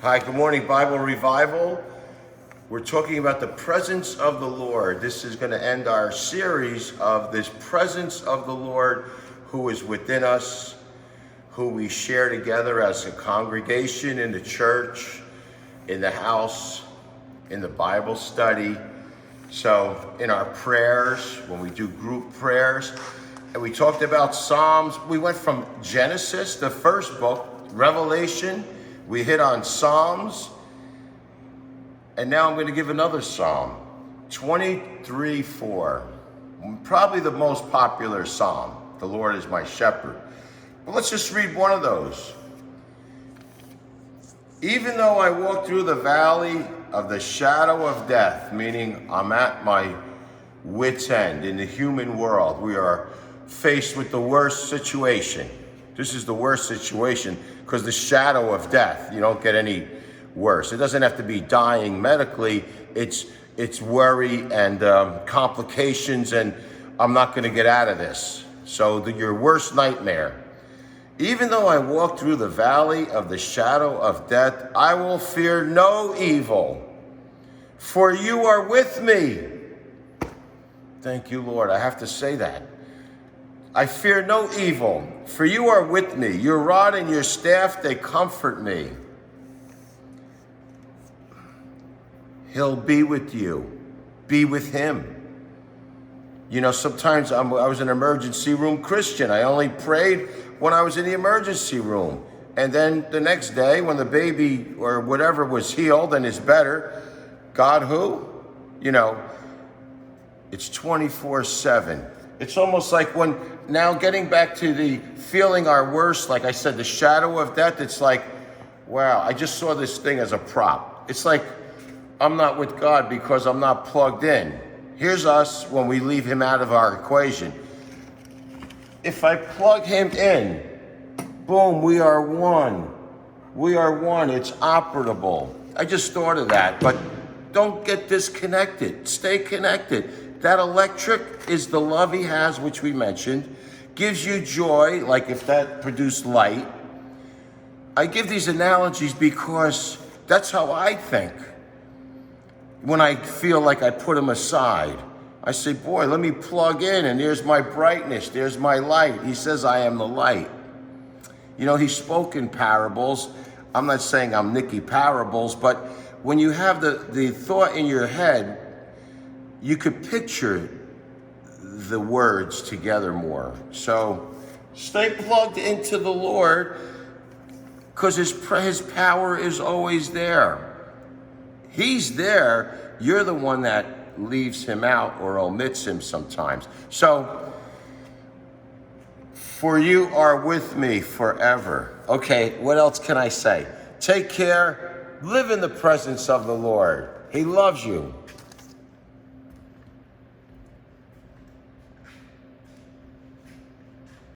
Hi, good morning, Bible Revival. We're talking about the presence of the Lord. This is going to end our series of this presence of the Lord who is within us, who we share together as a congregation in the church, in the house, in the Bible study. So in our prayers, when we do group prayers, and we talked about Psalms, we went from Genesis, the first book, Revelation, we hit on Psalms, and now I'm going to give another Psalm, 23:4, probably the most popular Psalm, the Lord is my shepherd. But let's just read one of those. Even though I walk through the valley of the shadow of death, meaning I'm at my wit's end in the human world, we are faced with the worst situation. This is the worst situation because the shadow of death, you don't get any worse. It doesn't have to be dying medically. It's worry and complications, and I'm not going to get out of this. So your worst nightmare. Even though I walk through the valley of the shadow of death, I will fear no evil, for you are with me. Thank you, Lord. I have to say that. I fear no evil, for you are with me. Your rod and your staff, they comfort me. He'll be with you. Be with him. You know, sometimes I was an emergency room Christian. I only prayed when I was in the emergency room. And then the next day when the baby or whatever was healed and is better, God who? You know, it's 24/7. It's almost like when, now getting back to the feeling our worst, like I said, the shadow of death, it's like, wow, I just saw this thing as a prop. It's like, I'm not with God because I'm not plugged in. Here's us when we leave him out of our equation. If I plug him in, boom, we are one. We are one. It's operable. I just thought of that, but don't get disconnected. Stay connected. That electric is the love he has, which we mentioned, gives you joy, like if that produced light. I give these analogies because that's how I think. When I feel like I put him aside, I say, boy, let me plug in, and there's my brightness, there's my light. He says, I am the light. You know, he spoke in parables. I'm not saying I'm Nicky Parables, but when you have the thought in your head, you could picture the words together more. So stay plugged into the Lord because his power is always there. He's there. You're the one that leaves him out or omits him sometimes. So, for you are with me forever. Okay, what else can I say? Take care. Live in the presence of the Lord. He loves you.